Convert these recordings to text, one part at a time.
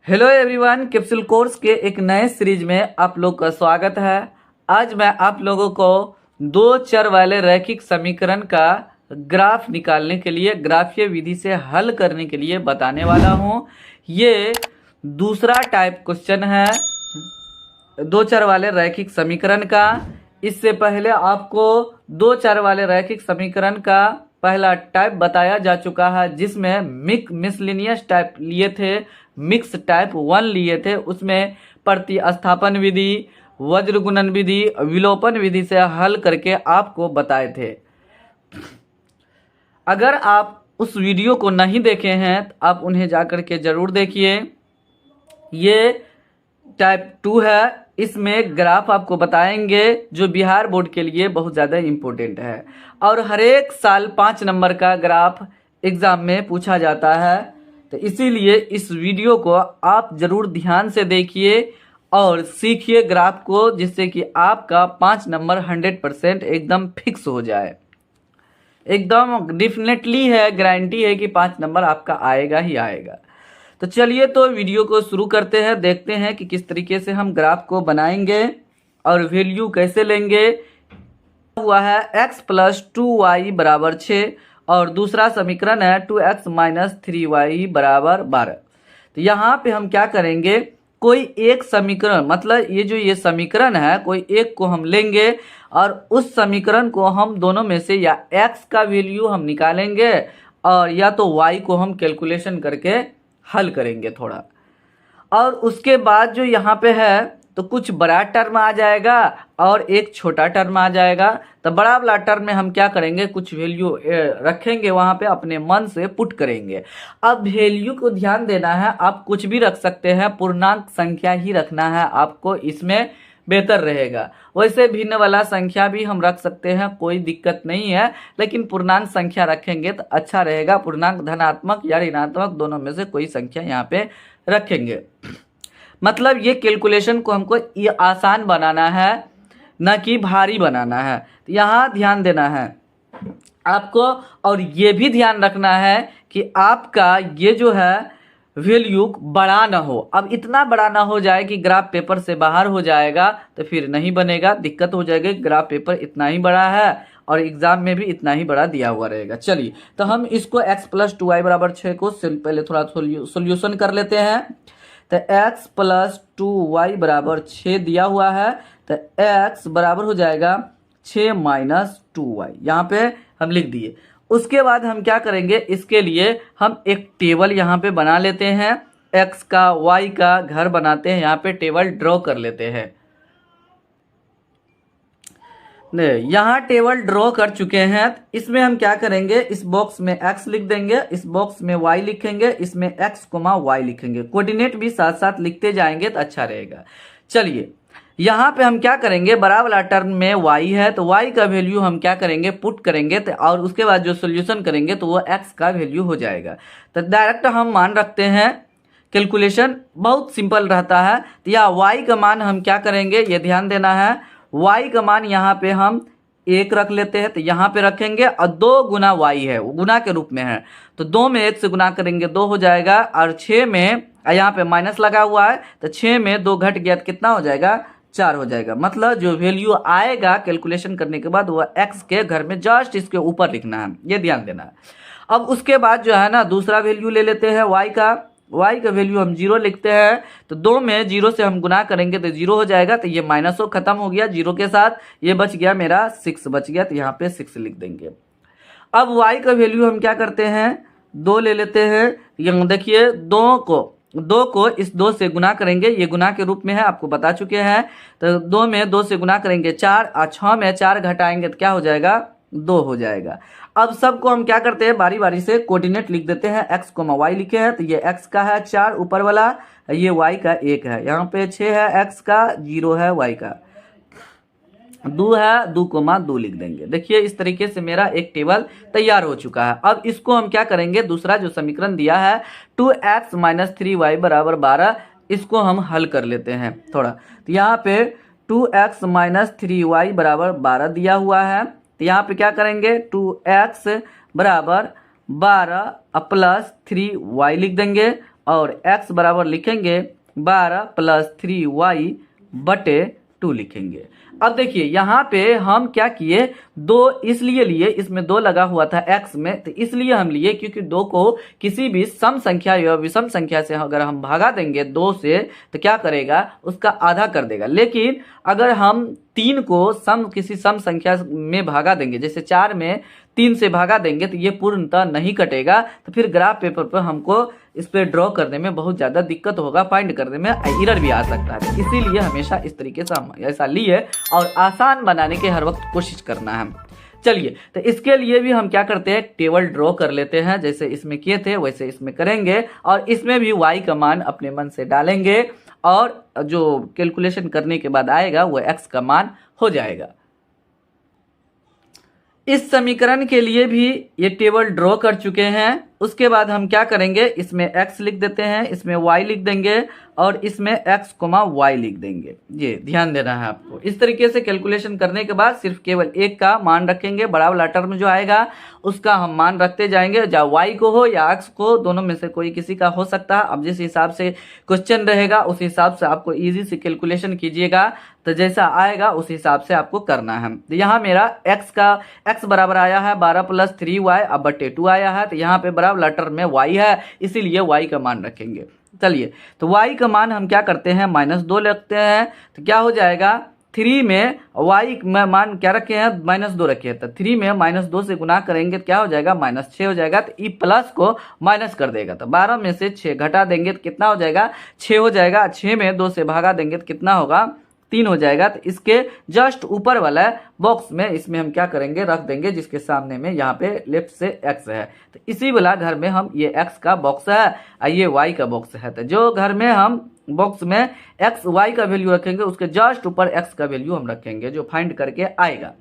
Hello everyone, capsule course के एक नए सीरीज में आप लोग का स्वागत है। आज मैं आप लोगों को दो चर वाले रैखिक समीकरण का ग्राफ निकालने के लिए ग्राफीय विधि से हल करने के लिए बताने वाला हूं। ये दूसरा टाइप क्वेश्चन है दो चर वाले रैखिक समीकरण का। इससे पहले आपको दो चर वाले रैखिक समीकरण का पहला टाइप बताया जा चुका है, जिसमें मिसलिनियस टाइप लिए थे, मिक्स टाइप 1 लिए थे। उसमें प्रतिस्थापन विधि, वज्र गुणन विधि, विलोपन विधि से हल करके आपको बताए थे। अगर आप उस वीडियो को नहीं देखे हैं तो आप उन्हें जाकर के जरूर देखिए। ये टाइप 2 है। इसमें ग्राफ आपको बताएंगे जो बिहार बोर्ड के लिए बहुत ज़्यादा इम्पोर्टेंट है और हर एक साल 5 नंबर का ग्राफ एग्जाम में पूछा जाता है। तो इसीलिए इस वीडियो को आप जरूर ध्यान से देखिए और सीखिए ग्राफ को, जिससे कि आपका 5 नंबर 100% एकदम फिक्स हो जाए। एकदम डेफिनेटली है, गारंटी है कि 5 नंबर आपका आएगा ही आएगा। तो चलिए तो वीडियो को शुरू करते हैं, देखते हैं कि किस तरीके से हम ग्राफ को बनाएंगे और वैल्यू कैसे लेंगे। हुआ है x + 2y = 6 और दूसरा समीकरण है 2x - 3y = 12। तो यहाँ पे हम क्या करेंगे, कोई एक समीकरण, मतलब ये समीकरण है, कोई एक को हम लेंगे और उस समीकरण को हम दोनों में से या x का वैल्यू हम निकालेंगे और या तो y को हम कैलकुलेशन करके हल करेंगे थोड़ा। और उसके बाद जो यहाँ पे है तो कुछ बड़ा टर्म आ जाएगा और एक छोटा टर्म आ जाएगा। तो बड़ा वाला टर्म में हम क्या करेंगे, कुछ वैल्यू रखेंगे, वहाँ पे अपने मन से पुट करेंगे। अब वैल्यू को ध्यान देना है, आप कुछ भी रख सकते हैं, पूर्णांक संख्या ही रखना है आपको, इसमें बेहतर रहेगा। वैसे भिन्न वाला संख्या भी हम रख सकते हैं, कोई दिक्कत नहीं है, लेकिन पूर्णांक संख्या रखेंगे तो अच्छा रहेगा। पूर्णांक धनात्मक या ऋणात्मक दोनों में से कोई संख्या यहाँ पे रखेंगे। मतलब ये कैलकुलेशन को हमको ये आसान बनाना है, न कि भारी बनाना है। तो यहाँ ध्यान देना है आपको, और ये भी ध्यान रखना है कि आपका ये जो है वैल्यू बड़ा ना हो। अब इतना बड़ा ना हो जाए कि ग्राफ पेपर से बाहर हो जाएगा, तो फिर नहीं बनेगा, दिक्कत हो जाएगी। ग्राफ पेपर इतना ही बड़ा है और एग्जाम में भी इतना ही बड़ा दिया हुआ रहेगा। चलिए तो हम इसको x + 2y = 6 को पहले थोड़ा सोल्यूशन कर लेते हैं। तो x + 2y = 6 दिया हुआ है, तो x बराबर हो जाएगा 6 - 2y, यहाँ पे हम लिख दिए। उसके बाद हम क्या करेंगे, इसके लिए हम एक टेबल यहाँ पे बना लेते हैं, x का y का घर बनाते हैं, यहाँ पे टेबल ड्रॉ कर लेते हैं। यहाँ टेबल ड्रॉ कर चुके हैं। इसमें हम क्या करेंगे, इस बॉक्स में x लिख देंगे, इस बॉक्स में y लिखेंगे, इसमें x, y लिखेंगे। कोऑर्डिनेट भी साथ साथ लिखते जाएंगे तो अच्छा रहेगा। चलिए यहाँ पे हम क्या करेंगे, बड़ा वाला टर्म में y है तो y का वैल्यू हम क्या करेंगे, पुट करेंगे तो, और उसके बाद जो सोल्यूशन करेंगे तो वो x का वैल्यू हो जाएगा। तो डायरेक्ट हम मान रखते हैं, कैलकुलेशन बहुत सिंपल रहता है। तो यहाँ y का मान हम क्या करेंगे, ये ध्यान देना है, y का मान यहाँ पे हम 1 रख लेते हैं, तो यहाँ पे रखेंगे और 2 गुना y है, वो गुना के रूप में है, तो 2 में 1 से गुना करेंगे 2 हो जाएगा, और 6 में यहाँ पे माइनस लगा हुआ है तो 6 में 2 घट गया तो कितना हो जाएगा, 4 हो जाएगा। मतलब जो वैल्यू आएगा कैलकुलेशन करने के बाद वो x के घर में जस्ट इसके ऊपर लिखना है, ये ध्यान देना है। अब उसके बाद जो है ना, दूसरा वैल्यू ले लेते हैं y का वैल्यू हम 0 लिखते हैं, तो 2 में 0 से हम गुना करेंगे तो 0 हो जाएगा, तो ये माइनस खत्म हो गया 0 के साथ, ये बच गया मेरा 6 बच गया, तो यहाँ पे 6 लिख देंगे। अब y का वैल्यू हम क्या करते हैं, 2 ले लेते हैं। यहाँ देखिए 2 को इस 2 से गुना करेंगे, ये गुना के रूप में है, आपको बता चुके हैं। तो 2 में 2 से गुना करेंगे 4, और 6 में 4 घटाएंगे तो क्या हो जाएगा, 2 हो जाएगा। अब सबको हम क्या करते हैं, बारी बारी से कोऑर्डिनेट लिख देते हैं। x, y लिखे हैं, तो ये x का है 4 ऊपर वाला, ये y का 1 है, यहाँ पे 6 है x का, 0 है y का, 2 है, 2, लिख देंगे। देखिए इस तरीके से मेरा एक टेबल तैयार हो चुका है। अब इसको हम क्या करेंगे, दूसरा जो समीकरण दिया है 2x - 3y = 12, इसको हम हल कर लेते हैं थोड़ा। तो यहाँ पे 2x - 3y = 12 दिया हुआ है, तो यहाँ पे क्या करेंगे, 2x = 12 + 3y लिख देंगे और x बराबर लिखेंगे 12 + 3y/2 लिखेंगे। अब देखिए यहाँ पे हम क्या किए, 2 इसलिए लिए, इसमें 2 लगा हुआ था x में, तो इसलिए हम लिए क्योंकि 2 को किसी भी सम संख्या या विषम संख्या से अगर हम भागा देंगे 2 से तो क्या करेगा, उसका आधा कर देगा। लेकिन अगर हम 3 को किसी सम संख्या में भागा देंगे, जैसे 4 में 3 से भागा देंगे, तो ये पूर्णतः नहीं कटेगा। तो फिर ग्राफ पेपर पर हमको इस पर ड्रॉ करने में बहुत ज़्यादा दिक्कत होगा, फाइंड करने में एरर भी आ सकता है। इसीलिए हमेशा इस तरीके से हम ऐसा लिए और आसान बनाने की हर वक्त कोशिश करना है। चलिए, तो इसके लिए भी हम क्या करते हैं, टेबल ड्रॉ कर लेते हैं। जैसे इसमें किए थे वैसे इसमें करेंगे और इसमें भी y का मान अपने मन से डालेंगे और जो कैलकुलेशन करने के बाद आएगा वो x का मान हो जाएगा। इस समीकरण के लिए भी ये टेबल ड्रॉ कर चुके हैं। उसके बाद हम क्या करेंगे, इसमें x लिख देते हैं, इसमें y लिख देंगे और इसमें x, y लिख देंगे। ये ध्यान देना है आपको। इस तरीके से कैलकुलेशन करने के बाद सिर्फ केवल एक का मान रखेंगे, बड़ा वाला टर्म जो आएगा उसका हम मान रखते जाएंगे, चाहे y को हो या x को, दोनों में से कोई किसी का हो सकता है। अब जिस हिसाब से क्वेश्चन रहेगा उस हिसाब से आपको इजी से कैलकुलेशन कीजिएगा, तो जैसा आएगा उस हिसाब से आपको करना है। तो यहाँ मेरा x बराबर आया है 12 + 3y/2 आया है, तो यहाँ पे बड़ा वाला टर्म में y है, इसीलिए y का मान रखेंगे। चलिए, तो y का मान हम क्या करते हैं, -2 रखते हैं। तो क्या हो जाएगा, 3 में y में मान क्या रखे हैं, -2 रखे हैं, तो 3 में -2 से गुना करेंगे तो क्या हो जाएगा, -6 हो जाएगा। तो ई प्लस को माइनस कर देगा, तो 12 में से 6 घटा देंगे तो कितना हो जाएगा, 6 हो जाएगा। 6 में 2 से भागा देंगे तो कितना होगा, 3 हो जाएगा। तो इसके जस्ट ऊपर वाला बॉक्स में इसमें हम क्या करेंगे, रख देंगे, जिसके सामने में यहाँ पे लेफ्ट से x है। तो इसी वाला घर में हम, ये x का बॉक्स है और ये y का बॉक्स है, तो जो घर में हम बॉक्स में x y का वैल्यू रखेंगे उसके जस्ट ऊपर x का वैल्यू हम रखेंगे, जो फाइंड करके आएगा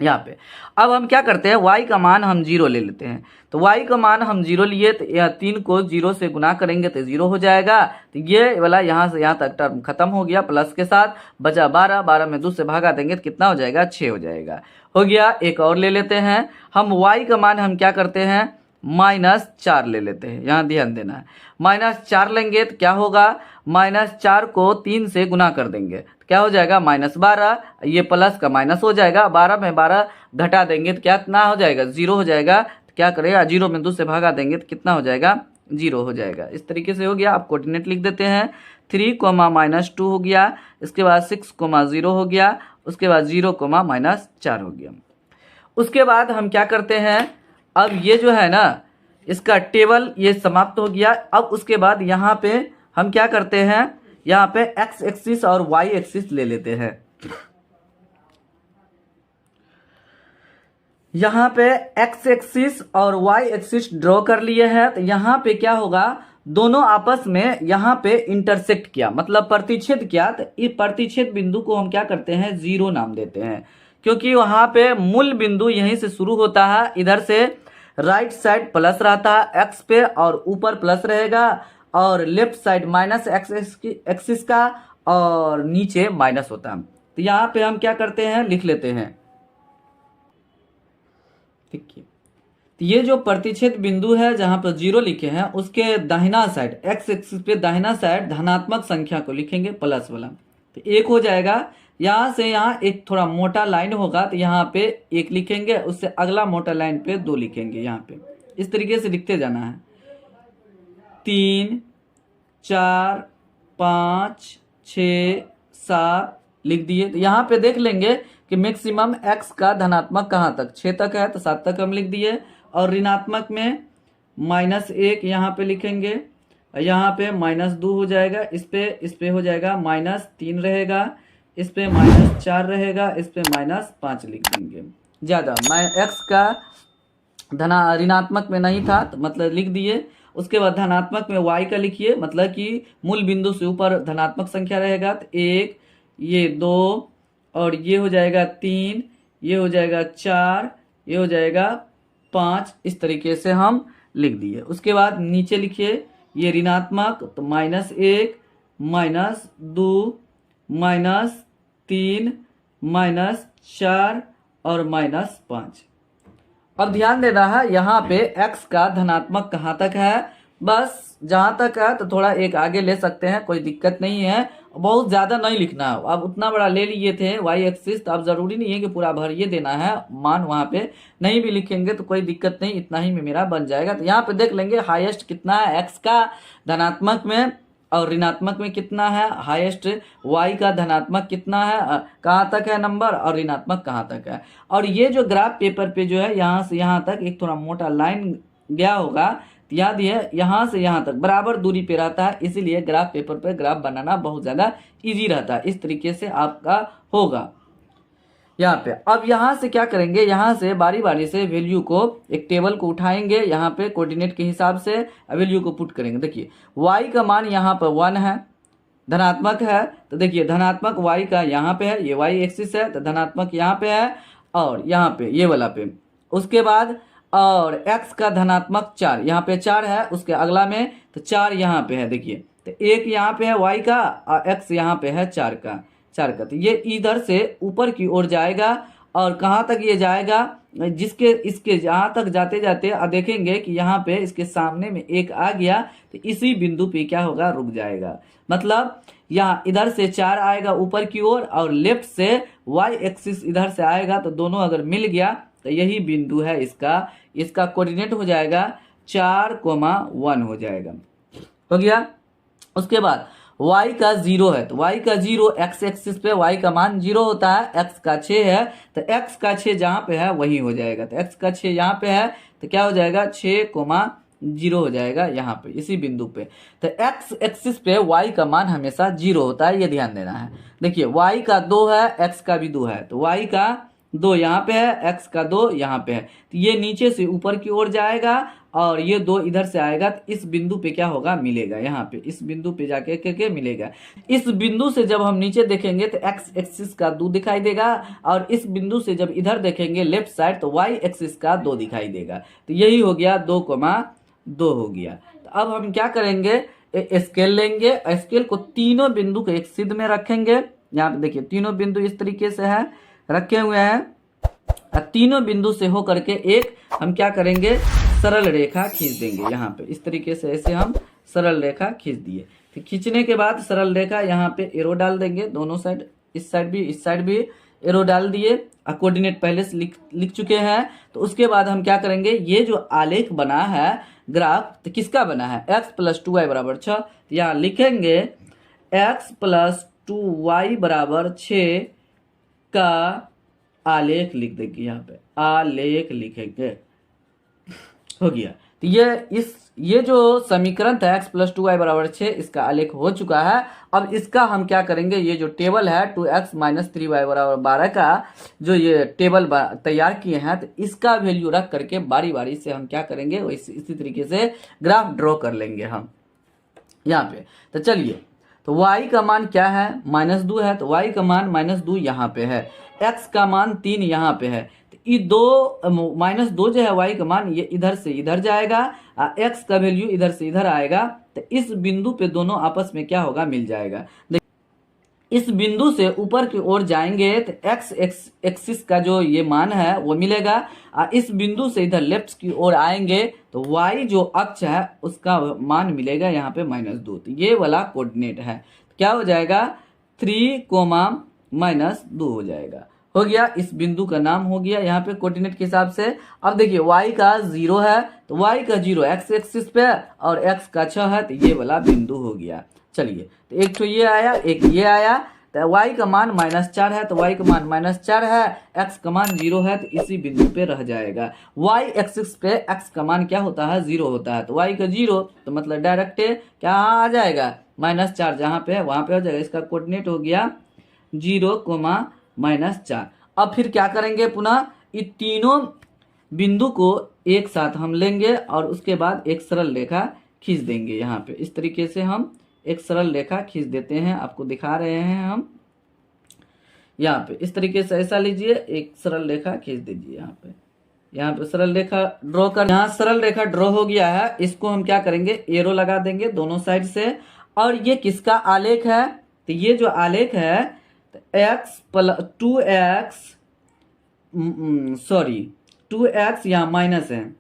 यहाँ पे। अब हम क्या करते हैं, y का मान हम 0 ले लेते हैं। तो y का मान हम 0 लिए, तो 3 को 0 से गुना करेंगे तो 0 हो जाएगा। तो ये वाला यहाँ से यहाँ तक टर्म खत्म हो गया प्लस के साथ, बचा 12, 12 में 2 से भागा देंगे तो कितना हो जाएगा, 6 हो जाएगा। हो गया। एक और ले लेते हैं हम, y का मान हम क्या करते हैं, -4 ले लेते हैं। यहाँ ध्यान देना है, -4 लेंगे तो क्या होगा, -4 को 3 से गुना कर देंगे तो क्या हो जाएगा, -12, ये प्लस का माइनस हो जाएगा, 12 में 12 घटा देंगे तो क्या कितना हो जाएगा, 0 हो जाएगा। तो क्या करेगा, 0 में 2 से भागा देंगे तो कितना हो जाएगा, 0 हो जाएगा। इस तरीके से हो गया। आप कोऑर्डिनेट लिख देते हैं, 3, -2 हो गया, इसके बाद 6, 0 हो गया, उसके बाद 0, -4 हो गया। उसके बाद हम क्या करते हैं, अब ये जो है ना इसका टेबल ये समाप्त हो गया। अब उसके बाद यहाँ पे हम क्या करते हैं, यहाँ पे x एक्सिस और y एक्सिस ले लेते हैं। यहाँ पे x एक्सिस और y एक्सिस ड्रॉ कर लिए हैं। तो यहाँ पे क्या होगा, दोनों आपस में यहाँ पे इंटरसेक्ट किया, मतलब प्रतिच्छेद किया। तो इस प्रतिच्छेद बिंदु को हम क्या करते हैं, 0 नाम देते हैं, क्योंकि वहाँ पे मूल बिंदु यहीं से शुरू होता है। इधर से राइट साइड प्लस रहता है x पे और ऊपर प्लस रहेगा, और लेफ्ट साइड माइनस एक्सिस का और नीचे माइनस होता है। तो यहाँ पे हम क्या करते हैं, लिख लेते हैं, ठीक है। तो ये जो प्रतिच्छेद बिंदु है जहां पर 0 लिखे हैं, उसके दाहिना साइड x एक्सिस पे दाहिना साइड धनात्मक संख्या को लिखेंगे, प्लस वाला। तो 1 हो जाएगा। यहाँ से यहाँ एक थोड़ा मोटा लाइन होगा तो यहाँ पे 1 लिखेंगे, उससे अगला मोटा लाइन पे 2 लिखेंगे। यहाँ पे इस तरीके से लिखते जाना है, 3, 4, 5, 6, 7 लिख दिए। तो यहाँ पे देख लेंगे कि मैक्सिमम x का धनात्मक कहाँ तक, 6 तक है, तो 7 तक हम लिख दिए। और ऋणात्मक में -1 यहाँ पे लिखेंगे, यहाँ पे -2 हो जाएगा, इस पे हो जाएगा -3 रहेगा, इस पे -4 रहेगा, इस पे -5 लिख देंगे। ज़्यादा x का ऋणात्मक में नहीं था तो मतलब लिख दिए। उसके बाद धनात्मक में y का लिखिए, मतलब कि मूल बिंदु से ऊपर धनात्मक संख्या रहेगा। तो 1, ये 2 और ये हो जाएगा 3, ये हो जाएगा 4, ये हो जाएगा 5। इस तरीके से हम लिख दिए। उसके बाद नीचे लिखिए, ये ऋणात्मक तो -1, -2, -3, -4 और -5। अब ध्यान देना है, यहाँ पे x का धनात्मक कहाँ तक है, बस जहाँ तक है तो थोड़ा एक आगे ले सकते हैं, कोई दिक्कत नहीं है। बहुत ज़्यादा नहीं लिखना है। अब उतना बड़ा ले लिए थे वाई एक्सिस, तो अब ज़रूरी नहीं है कि पूरा भरिए देना है मान, वहाँ पे नहीं भी लिखेंगे तो कोई दिक्कत नहीं, इतना ही में मेरा बन जाएगा। तो यहाँ पे देख लेंगे हाईएस्ट कितना है एक्स का धनात्मक में और ऋणात्मक में कितना है, हाईएस्ट वाई का धनात्मक कितना है, कहाँ तक है नंबर, और ऋणात्मक कहाँ तक है। और ये जो ग्राफ पेपर पे जो है यहाँ से यहाँ तक एक थोड़ा मोटा लाइन गया होगा, तो याद है यहाँ से यहाँ तक बराबर दूरी पे रहता है, इसीलिए ग्राफ पेपर पे ग्राफ बनाना बहुत ज़्यादा इजी रहता है। इस तरीके से आपका होगा यहाँ पे। अब यहाँ से क्या करेंगे, यहाँ से बारी बारी से वैल्यू को एक टेबल को उठाएंगे, यहाँ पे कोऑर्डिनेट के हिसाब से वैल्यू को पुट करेंगे। देखिए y का मान यहाँ पर 1 है, धनात्मक है, तो देखिए धनात्मक y का यहाँ पे है, ये y एक्सिस है, तो धनात्मक यहाँ पे है और यहाँ पे ये वाला पे। उसके बाद और x का धनात्मक 4, यहाँ पे 4 है, उसके अगला में तो 4 यहाँ पे है। देखिए तो 1 यहाँ पे है y का और x यहाँ पे है 4 का, तो ये इधर से ऊपर की ओर जाएगा और कहाँ तक ये जाएगा, जिसके इसके जहाँ तक जाते जाते देखेंगे कि यहाँ पे इसके सामने में एक आ गया, तो इसी बिंदु पे क्या होगा, रुक जाएगा। मतलब यहाँ इधर से 4 आएगा ऊपर की ओर और लेफ्ट से y एक्सिस इधर से आएगा, तो दोनों अगर मिल गया तो यही बिंदु है इसका कोऑर्डिनेट हो जाएगा 4,1 हो जाएगा, हो गया। उसके बाद y का 0 है, तो y का 0 x एक्सिस पे y का मान 0 होता है, x का 6 है, तो x का 6 जहाँ पे है वही हो जाएगा। तो x का 6 यहाँ पे है तो क्या हो जाएगा, 6,0 हो जाएगा यहाँ पे इसी बिंदु पे। तो x एक्सिस पे y का मान हमेशा 0 होता है, ये ध्यान देना है। देखिए y का 2 है, x का भी 2 है, तो y का 2 यहाँ पे है, x का 2 यहाँ पे है, तो ये नीचे से ऊपर की ओर जाएगा और ये 2 इधर से आएगा, तो इस बिंदु पे क्या होगा, मिलेगा यहाँ पे, इस बिंदु पे जाके करके मिलेगा। इस बिंदु से जब हम नीचे देखेंगे तो x एक्सिस का 2 दिखाई देगा और इस बिंदु से जब इधर देखेंगे लेफ्ट साइड तो y एक्सिस का 2 दिखाई देगा। तो यही हो गया 2,2 हो गया। तो अब हम क्या करेंगे, स्केल लेंगे, स्केल को तीनों बिंदु को एक सिद्ध में रखेंगे। यहाँ पे देखिए तीनों बिंदु इस तरीके से है रखे हुए हैं, तीनों बिंदु से हो करके एक हम क्या करेंगे, सरल रेखा खींच देंगे। यहाँ पे इस तरीके से ऐसे हम सरल रेखा खींच दिए। फिर खींचने के बाद सरल रेखा यहाँ पे एरो डाल देंगे, दोनों साइड, इस साइड भी एरो डाल दिए। कोऑर्डिनेट पहले से लिख चुके हैं। तो उसके बाद हम क्या करेंगे, ये जो आलेख बना है ग्राफ, तो किसका बना है, x + 2y = 6। तो यहाँ लिखेंगे x + 2y = 6 का आलेख लिख देंगे, यहाँ पे आलेख लिखेंगे, हो गया। तो ये जो समीकरण था x + 2y = 6, इसका आलेख हो चुका है। अब इसका हम क्या करेंगे, ये जो टेबल है 2x - 3y = 12 का जो ये टेबल तैयार किए हैं, तो इसका वैल्यू रख करके बारी बारी से हम क्या करेंगे, इसी तरीके से ग्राफ ड्रॉ कर लेंगे हम यहाँ पे। तो चलिए, तो y का मान क्या है, -2 है, तो y का मान -2 यहाँ पे है, x का मान 3 यहाँ पे है। तो ये -2 जो है y का मान, ये इधर से इधर जाएगा, x का वैल्यू इधर से इधर आएगा। तो इस बिंदु पे दोनों आपस में क्या होगा, मिल जाएगा। इस बिंदु से ऊपर की ओर जाएंगे तो x एक्सिस का जो ये मान है वो मिलेगा। इस बिंदु से इधर लेफ्ट की ओर आएंगे तो y जो अक्ष है उसका मान मिलेगा यहाँ पे -2। तो ये वाला कोऑर्डिनेट है, क्या हो जाएगा, 3,-2 हो जाएगा, हो गया। इस बिंदु का नाम हो गया यहाँ पे कोऑर्डिनेट के हिसाब से। अब देखिए y का 0 है, तो y का 0 x एक्सिस पे और x का 6 है, तो ये वाला बिंदु हो गया। चलिए, तो एक तो ये आया, एक ये आया। तो y का मान -4 है, तो y का मान -4 है, x का मान 0 है, तो इसी बिंदु पे रह जाएगा। y एक्सिस पे x का मान क्या होता है, 0 होता है, तो y का 0, तो मतलब डायरेक्ट क्या आ जाएगा, -4 जहाँ पे है वहाँ पे हो जाएगा। इसका कोऑर्डिनेट हो गया 0,-4। अब फिर क्या करेंगे, पुनः ये तीनों बिंदु को एक साथ हम लेंगे और उसके बाद एक सरल रेखा खींच देंगे। यहाँ पे इस तरीके से हम एक सरल रेखा खींच देते हैं, आपको दिखा रहे हैं हम यहाँ पे। इस तरीके से ऐसा लीजिए, एक सरल रेखा खींच दीजिए यहाँ पे सरल रेखा ड्रॉ कर। यहाँ सरल रेखा ड्रॉ हो गया है, इसको हम क्या करेंगे, एरो लगा देंगे दोनों साइड से। और ये किसका आलेख है, तो ये जो आलेख है x + 2x, 2x यहाँ माइनस है,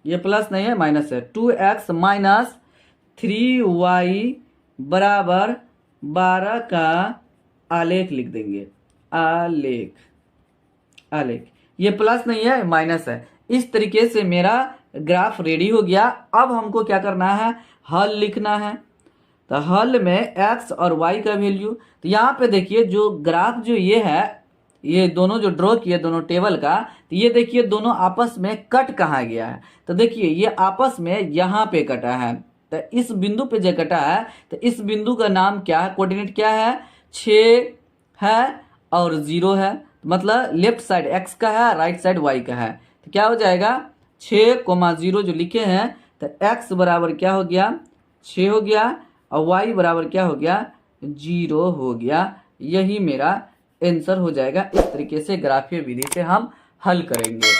ये प्लस नहीं है माइनस है, 2x माइनस 3y बराबर 12 का आलेख लिख देंगे। आलेख, आलेख, ये प्लस नहीं है माइनस है। इस तरीके से मेरा ग्राफ रेडी हो गया। अब हमको क्या करना है, हल लिखना है। तो हल में x और y का वैल्यू, तो यहाँ पे देखिए जो ग्राफ जो ये है, ये दोनों जो ड्रॉ किए दोनों टेबल का, तो ये देखिए दोनों आपस में कट कहाँ गया है। तो देखिए ये आपस में यहाँ पे कटा है। तो इस बिंदु पे जो कटा है, तो इस बिंदु का नाम क्या है, कोऑर्डिनेट क्या है, 6 है और 0 है। मतलब लेफ्ट साइड x का है, राइट साइड y का है। तो क्या हो जाएगा, 6,0 जो लिखे हैं, तो x बराबर क्या हो गया, 6 हो गया और y बराबर क्या हो गया, 0 हो गया। यही मेरा आंसर हो जाएगा। इस तरीके से ग्राफीय विधि से हम हल करेंगे।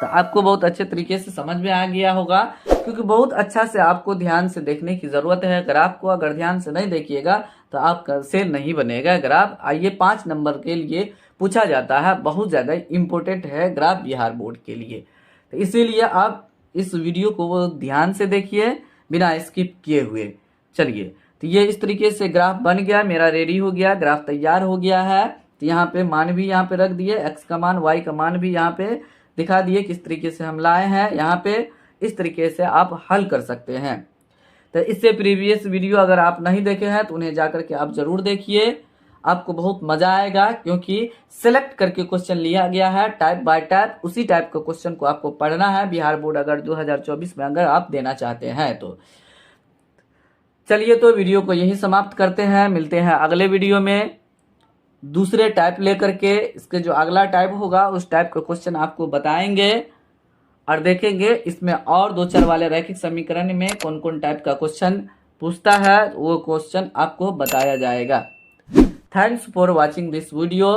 तो आपको बहुत अच्छे तरीके से समझ में आ गया होगा, क्योंकि बहुत अच्छा से आपको ध्यान से देखने की ज़रूरत है। ग्राफ को अगर ध्यान से नहीं देखिएगा तो आपका से नहीं बनेगा ग्राफ। आइए 5 नंबर के लिए पूछा जाता है, बहुत ज़्यादा इम्पोर्टेंट है ग्राफ बिहार बोर्ड के लिए। तो इसीलिए आप इस वीडियो को वो ध्यान से देखिए बिना स्किप किए हुए। चलिए, तो ये इस तरीके से ग्राफ बन गया, मेरा रेडी हो गया, ग्राफ तैयार हो गया है। तो यहाँ पे मान भी यहाँ पे रख दिए, x का मान y का मान भी यहाँ पे दिखा दिए किस तरीके से हम लाए हैं। यहाँ पे इस तरीके से आप हल कर सकते हैं। तो इससे प्रीवियस वीडियो अगर आप नहीं देखे हैं तो उन्हें जाकर के आप जरूर देखिए, आपको बहुत मजा आएगा, क्योंकि सिलेक्ट करके क्वेश्चन लिया गया है टाइप बाय टाइप। उसी टाइप का क्वेश्चन को आपको पढ़ना है बिहार बोर्ड अगर 2024 में अगर आप देना चाहते हैं तो। चलिए, तो वीडियो को यही समाप्त करते हैं, मिलते हैं अगले वीडियो में दूसरे टाइप लेकर के। इसके जो अगला टाइप होगा उस टाइप का क्वेश्चन आपको बताएंगे और देखेंगे इसमें और 2 चर वाले रैखिक समीकरण में कौन कौन टाइप का क्वेश्चन पूछता है, वो क्वेश्चन आपको बताया जाएगा। Thanks for watching this video.